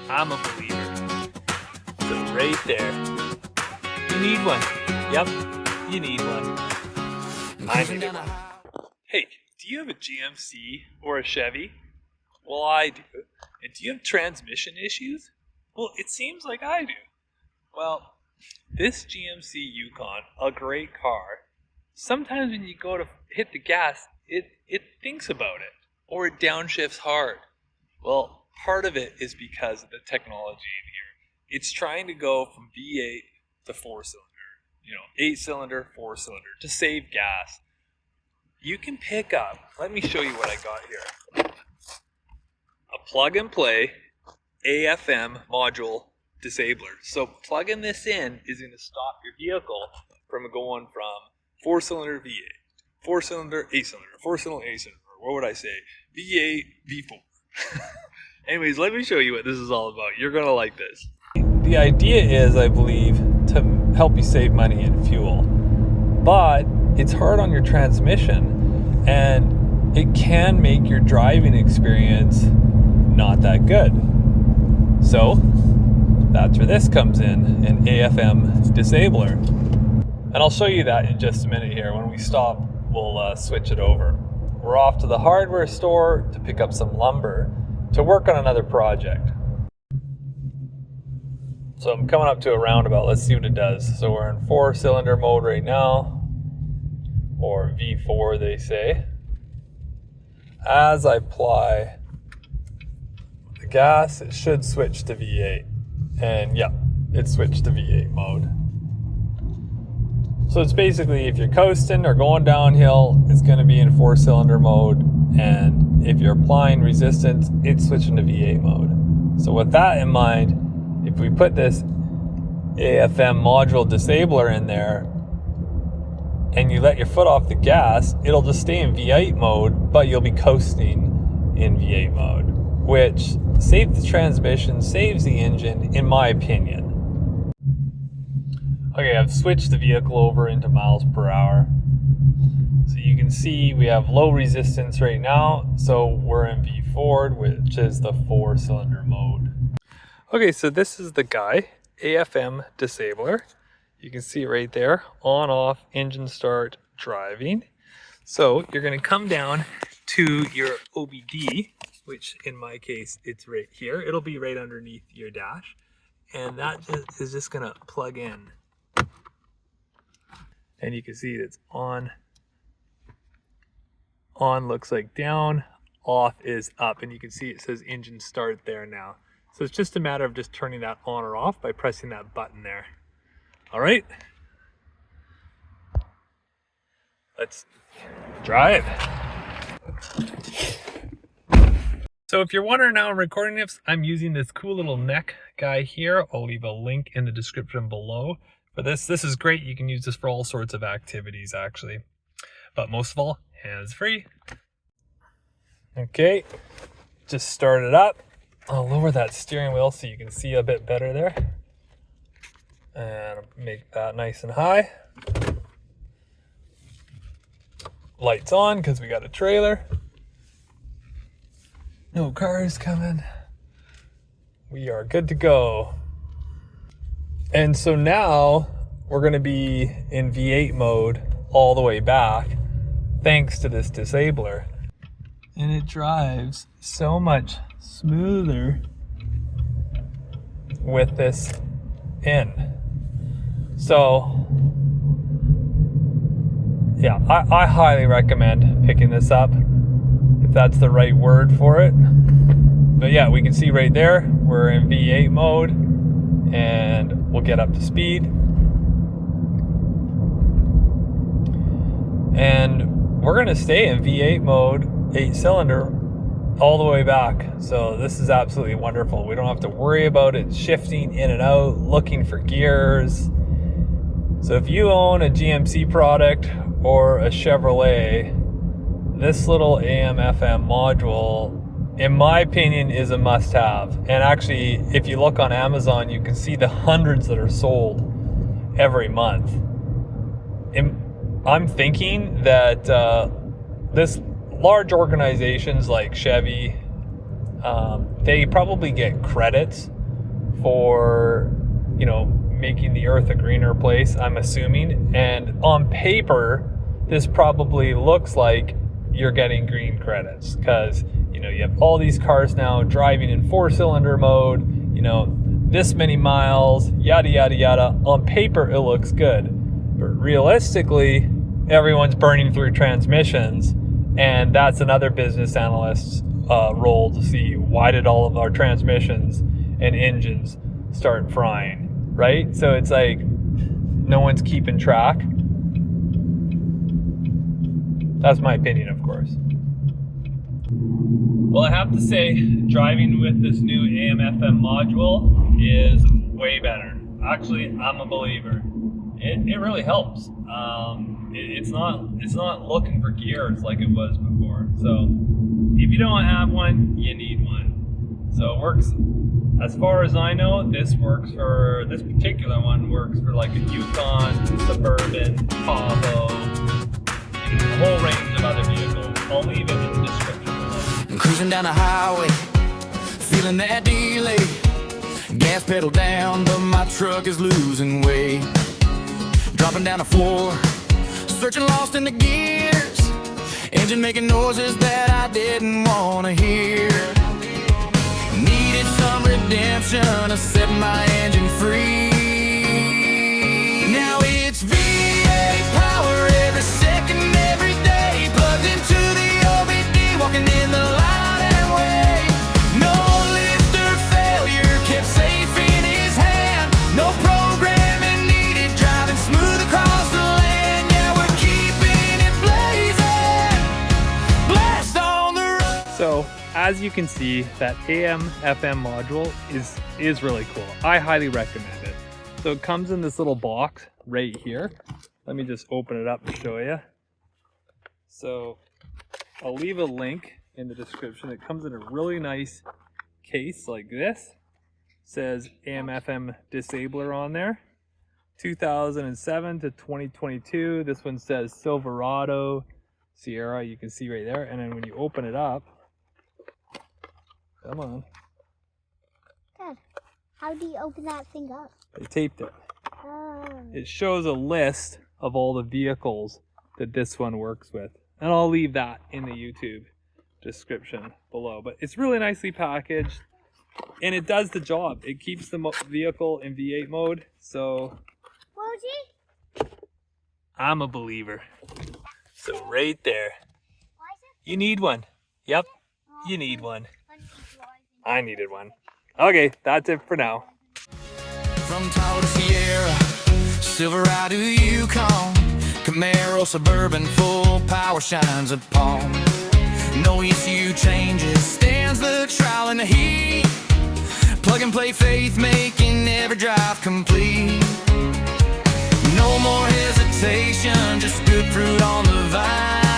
I'm a believer. So right there. You need one. Yep, you need one. I need one. Hey, do you have a GMC or a Chevy? Well, I do. And do you have transmission issues? Well, it seems like I do. Well, this GMC Yukon, a great car, sometimes when you go to hit the gas, it thinks about it, or it downshifts hard. Well, part of it is because of the technology in here. It's trying to go from V8 to 4-cylinder, 8-cylinder, 4-cylinder, to save gas. You can pick up, let me show you what I got here. A plug-and-play AFM module disabler. So plugging this in is going to stop your vehicle from going from 4-cylinder V8, 4-cylinder 8-cylinder, 4-cylinder 8-cylinder, what would I say? V8, V4. Anyways, let me show you what this is all about. You're going to like this. The idea is, I believe, to help you save money in fuel. But it's hard on your transmission, and it can make your driving experience not that good. So that's where this comes in, an AFM disabler. And I'll show you that in just a minute here. When we stop, we'll switch it over. We're off to the hardware store to pick up some lumber to work on another project. So I'm coming up to a roundabout. Let's see what it does. So we're in 4-cylinder mode right now, or V4 they say. As I apply the gas, it should switch to V8. And yeah, it switched to V8 mode. So it's basically, if you're coasting or going downhill, it's going to be in 4-cylinder mode. And if you're applying resistance, it's switching to V8 mode. So with that in mind, if we put this AFM module disabler in there and you let your foot off the gas, it'll just stay in V8 mode, but you'll be coasting in V8 mode, which saves the transmission, saves the engine, in my opinion. Okay, I've switched the vehicle over into miles per hour. So you can see we have low resistance right now, so we're in V4, which is the 4-cylinder mode. Okay, so this is the guy, AFM disabler. You can see right there, on, off, engine start, driving. So you're gonna come down to your OBD, which in my case, it's right here. It'll be right underneath your dash. And that is just gonna plug in. And you can see it's on. On looks like down, off is up. And you can see it says engine start there now. So it's just a matter of just turning that on or off by pressing that button there. All right, let's drive. So if you're wondering how I'm recording this, I'm using this cool little neck guy here. I'll leave a link in the description below. But this is great. You can use this for all sorts of activities actually. But most of all, hands-free. Okay, just start it up. I'll lower that steering wheel so you can see a bit better there. And make that nice and high. Lights on because we got a trailer. No cars coming. We are good to go. And so now we're going to be in V8 mode all the way back thanks to this disabler. And it drives so much smoother with this in. So yeah, I highly recommend picking this up if that's the right word for it. But yeah, we can see right there we're in V8 mode and we'll get up to speed. And we're gonna stay in V8 mode, 8-cylinder, all the way back. So this is absolutely wonderful. We don't have to worry about it shifting in and out, looking for gears. So if you own a GMC product or a Chevrolet, this little AM/FM module, in my opinion, is a must-have. And actually, if you look on Amazon, you can see the hundreds that are sold every month. I'm thinking that this large organizations like Chevy, they probably get credits for, you know, making the earth a greener place, I'm assuming. And on paper, this probably looks like you're getting green credits because, you know, you have all these cars now driving in 4-cylinder mode, you know, this many miles, yada, yada, yada. On paper, it looks good. But realistically, everyone's burning through transmissions. And that's another business analyst's role to see why did all of our transmissions and engines start frying, right? So it's like no one's keeping track. That's my opinion, of course. Well, I have to say, driving with this new AM/FM module is way better. Actually, I'm a believer. It really helps. It's not looking for gears like it was before. So if you don't have one, you need one. So it works. As far as I know, this particular one works for like a Yukon, Suburban, Tahoe, a whole range of other vehicles. I'll leave it in the description below. I'm cruising down the highway, feeling that delay. Gas pedal down, but my truck is losing weight. Dropping down the floor, searching lost in the gears. Engine making noises that I didn't want to hear. Needed some redemption to set my engine free. Now it's V8 power every second, every day. Plugged into the OBD, walking in the light and way. No lifter failure, kept safe in his hand. No programming needed, driving smooth across the land. Yeah, we're keeping it blazing. Blast on the road. So as you can see, that AM/FM module is really cool. I highly recommend it. So it comes in this little box right here. Let me just open it up to show you. So I'll leave a link in the description. It comes in a really nice case like this. It says AM/FM Disabler on there. 2007 to 2022. This one says Silverado, Sierra, you can see right there. And then when you open it up, come on. Dad, how do you open that thing up? I taped it. Oh. It shows a list of all the vehicles that this one works with. And I'll leave that in the YouTube description below. But it's really nicely packaged and it does the job. It keeps the vehicle in V8 mode. So I'm a believer. So right there. You need one. Yep, you need one. I needed one. Okay, that's it for now. From Tahoe to Sierra, Silverado, Yukon, Camaro, Suburban, full power shines upon. No ECU changes, stands the trial in the heat. Plug and play faith, making every drive complete. No more hesitation, just good fruit on the vine.